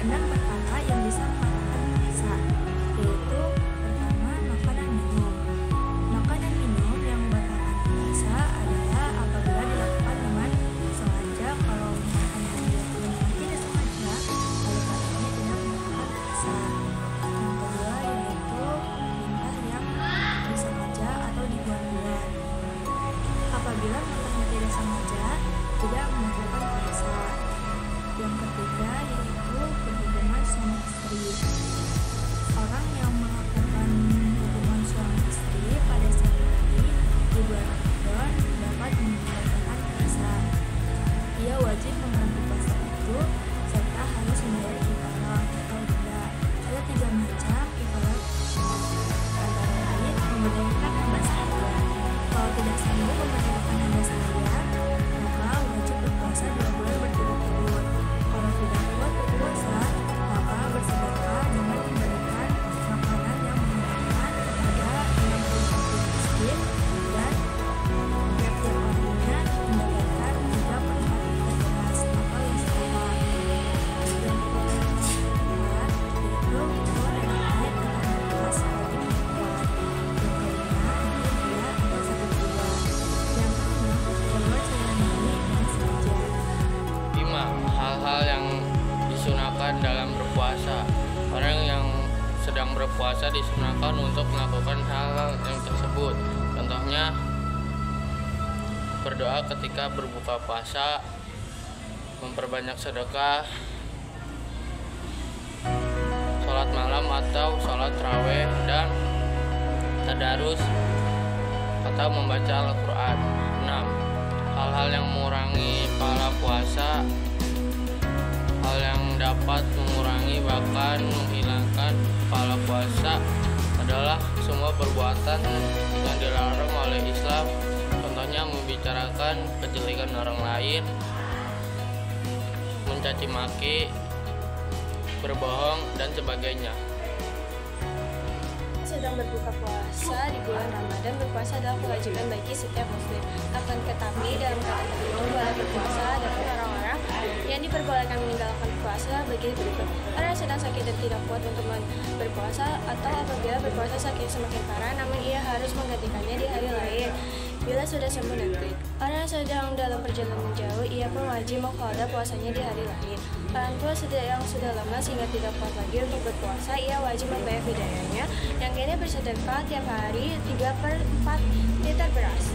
enam perkara yang bisa membatalkan puasa, yaitu pertama makanan minum. Makanan minum yang membatalkan puasa adalah apabila dilakukan dengan sengaja. Kalau makanan dilakukan tidak sengaja, lalu katanya tidak membatalkan puasa. Yang kedua yaitu perintah yang disengaja atau dibuat-buat. Apabila makannya tidak sengaja, tidak membatalkan puasa. Yang ketiga yaitu berhubungan suami istri. Orang yang melakukan hubungan suami istri pada siang hari di bulan Ramadan dapat membatalkan puasa. Ia wajib mengambil puasa itu serta harus membayar kifarah atau denda. Ada 3 macam kifarah, antara lain membayarkan hamba sahaya. Kalau tidak sanggup membayarkan hamba sahaya, maka wajib berpuasa 2 bulan berturut-turut. Kalau tidak kuat berpuasa, maka bersedekah dengan memberikan makanan yang mengenyangkan kepada 60 miskin dan tiap-tiap harinya mendapatkan 3/4 beras atau yang setengah. Yang keempat yaitu umur dan haid tentang beras wajib dibuat. Yang kelima dia ada 1 bulan. Yang keenam keluar cairan mani dengan sengaja. 5. Hal-hal yang disunahkan dalam berpuasa. Orang yang sedang berpuasa disunahkan untuk melakukan hal-hal yang tersebut. Contohnya, berdoa ketika berbuka puasa, memperbanyak sedekah, sholat malam atau sholat tarawih, dan tadarus atau membaca Al-Quran. 6. Hal-hal yang mengurangi pahala puasa. Hal yang dapat mengurangi bahkan menghilangkan pahala puasa adalah semua perbuatan yang dilarang oleh Islam. Contohnya membicarakan kejelekan orang lain, mencaci maki, berbohong, dan sebagainya. Sedang berbuka puasa di bulan Ramadan, berpuasa adalah kewajiban bagi setiap muslim. Akan tetapi dalam keadaan tertentu boleh berpuasa. Adapun orang-orang yang diperbolehkan meninggalkan puasa bagi berikut: orang yang sedang sakit dan tidak kuat untuk berpuasa, atau apabila berpuasa sakit semakin parah namun ia harus menggantikannya di hari lain bila sudah sembuh nanti. Orang yang sedang dalam perjalanan jauh, ia pun wajib mengqadha puasanya di hari lain. Orang tua yang sudah lama sehingga tidak kuat lagi untuk berpuasa, ia wajib membayar fidyahnya yang kini bersedekah tiap hari 3/4 liter beras,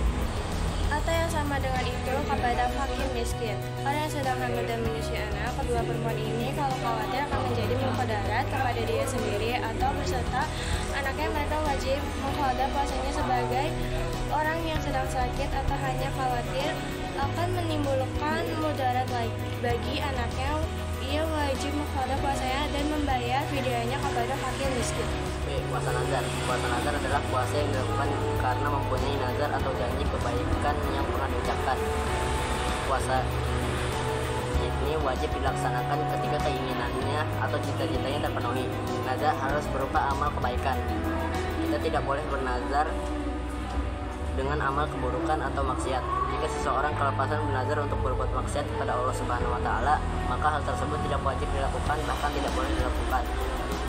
atau yang sama dengan itu kepada fakir miskin. Orang yang sedang hamil dan menyusui anak, kedua perempuan ini kalau khawatir akan menjadi muqaddarat kepada dia sendiri atau berserta anaknya, mereka wajib mengqadha puasanya sebagai orang yang sedang sakit atau hanya khawatir akan menimbulkan mudarat bagi anaknya. Ia wajib mengqadha puasanya dan membayar fidyahnya kepada fakir miskin. Puasa nazar. Puasa nazar adalah puasa yang dilakukan karena mempunyai nazar atau janji kebaikan yang pernah diucapkan. Puasa ini wajib dilaksanakan ketika keinginannya atau cita-citanya terpenuhi. Nazar harus berupa amal kebaikan. Kita tidak boleh bernazar dengan amal keburukan atau maksiat. Jika seseorang kelepasan bernazar untuk berbuat maksiat kepada Allah Subhanahu wa taala, maka hal tersebut tidak wajib dilakukan, bahkan tidak boleh dilakukan.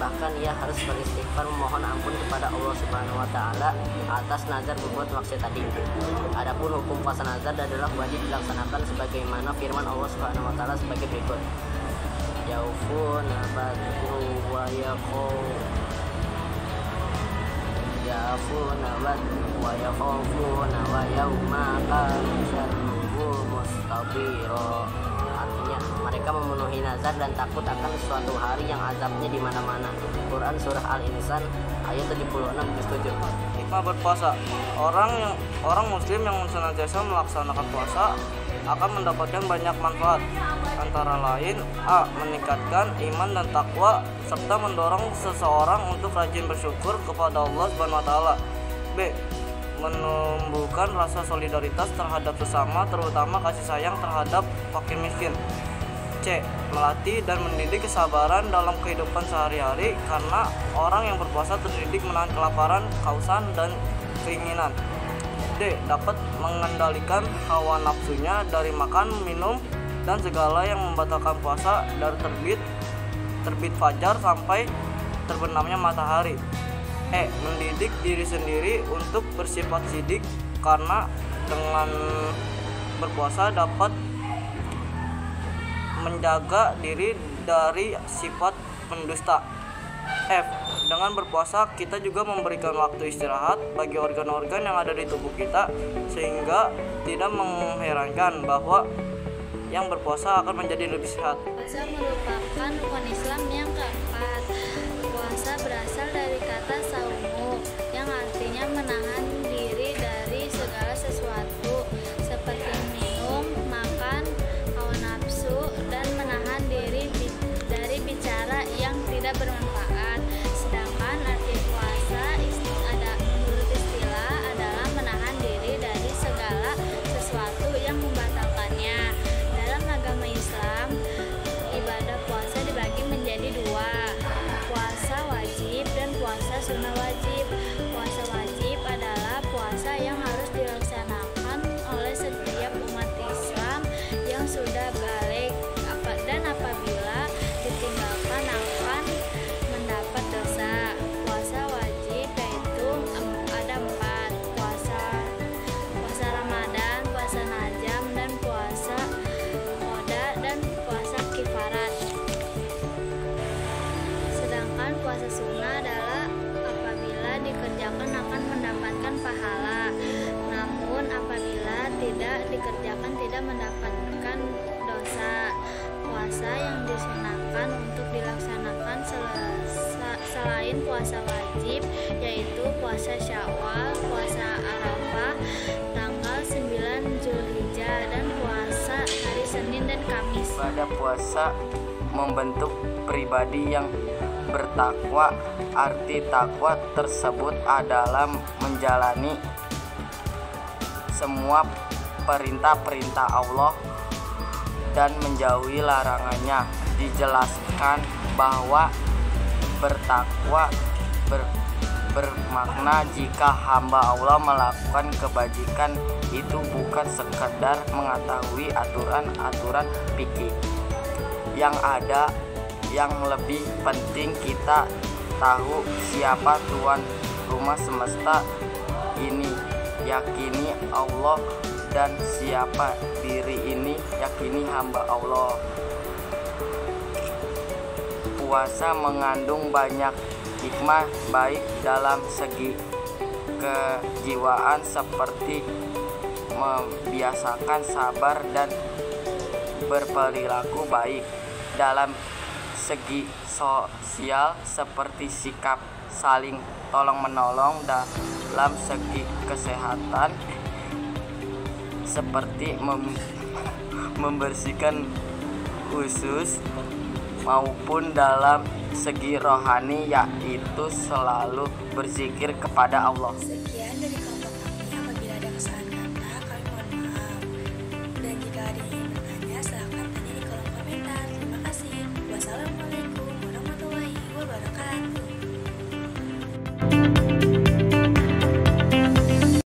Bahkan ia harus beristighfar memohon ampun kepada Allah Subhanahu wa taala atas nazar berbuat maksiat tadi. Adapun hukum puasa nazar adalah wajib dilaksanakan sebagaimana firman Allah Subhanahu wa taala sebagai berikut: Yaufuna badru wa yafuna wa yakhafuna wa yawma kana syarruhu mustabira. Artinya, mereka memenuhi nazar dan takut akan suatu hari yang azabnya di mana-mana. Quran surah Al-Insan ayat 76-7. Hikmah berpuasa. Orang muslim yang senantiasa melaksanakan puasa akan mendapatkan banyak manfaat, antara lain: A. Meningkatkan iman dan takwa serta mendorong seseorang untuk rajin bersyukur kepada Allah SWT. B. Menumbuhkan rasa solidaritas terhadap sesama, terutama kasih sayang terhadap fakir miskin. C. Melatih dan mendidik kesabaran dalam kehidupan sehari-hari, karena orang yang berpuasa terdidik menahan kelaparan, kehausan, dan keinginan. D. Dapat mengendalikan hawa nafsunya dari makan, minum, dan segala yang membatalkan puasa dari terbit terbit fajar sampai terbenamnya matahari. Mendidik diri sendiri untuk bersifat sidik, karena dengan berpuasa dapat menjaga diri dari sifat pendusta. Dengan berpuasa kita juga memberikan waktu istirahat bagi organ-organ yang ada di tubuh kita, sehingga tidak mengherankan bahwa yang berpuasa akan menjadi lebih sehat. Puasa merupakan rukun Islam yang keempat. Puasa berasal dari kata saumu yang artinya menahan diri dari segala sesuatu seperti minum, makan, hawa nafsu, dan menahan diri dari bicara yang tidak bermanfaat. Sedangkan arti puasa menurut istilah adalah menahan diri dari segala sesuatu yang membatalkannya. Dalam agama Islam, ibadah puasa dibagi menjadi dua, puasa wajib dan puasa sunnah wajib. Puasa wajib adalah puasa yang harus dilaksanakan oleh setiap umat Islam yang sudah balik, dan apabila ditinggalkan akan mendapat dosa. Puasa wajib yaitu ada 4, puasa Ramadan, puasa Najam, dan puasa Qada, dan puasa Kifarat. Sedangkan puasa sunnah adalah apabila dikerjakan akan mendapatkan pahala, namun apabila tidak dikerjakan tidak mendapatkan dosa. Puasa yang disunahkan untuk dilaksanakan selain puasa wajib yaitu puasa Syawal, puasa Arafah tanggal 9 Zulhijjah, dan puasa hari Senin dan Kamis. Pada puasa membentuk pribadi yang bertakwa. Arti takwa tersebut adalah menjalani semua perintah-perintah Allah dan menjauhi larangannya. Dijelaskan bahwa bertakwa bermakna jika hamba Allah melakukan kebajikan itu bukan sekedar mengetahui aturan-aturan fikih yang ada, yang lebih penting kita tahu siapa tuan rumah semesta ini, yakini Allah, dan siapa diri ini, yakini hamba Allah. Puasa mengandung banyak hikmah baik dalam segi kejiwaan seperti membiasakan sabar dan berperilaku baik, dalam segi sosial seperti sikap saling tolong menolong, dalam segi kesehatan seperti membersihkan usus, maupun dalam segi rohani yaitu selalu berzikir kepada Allah. Sekian dari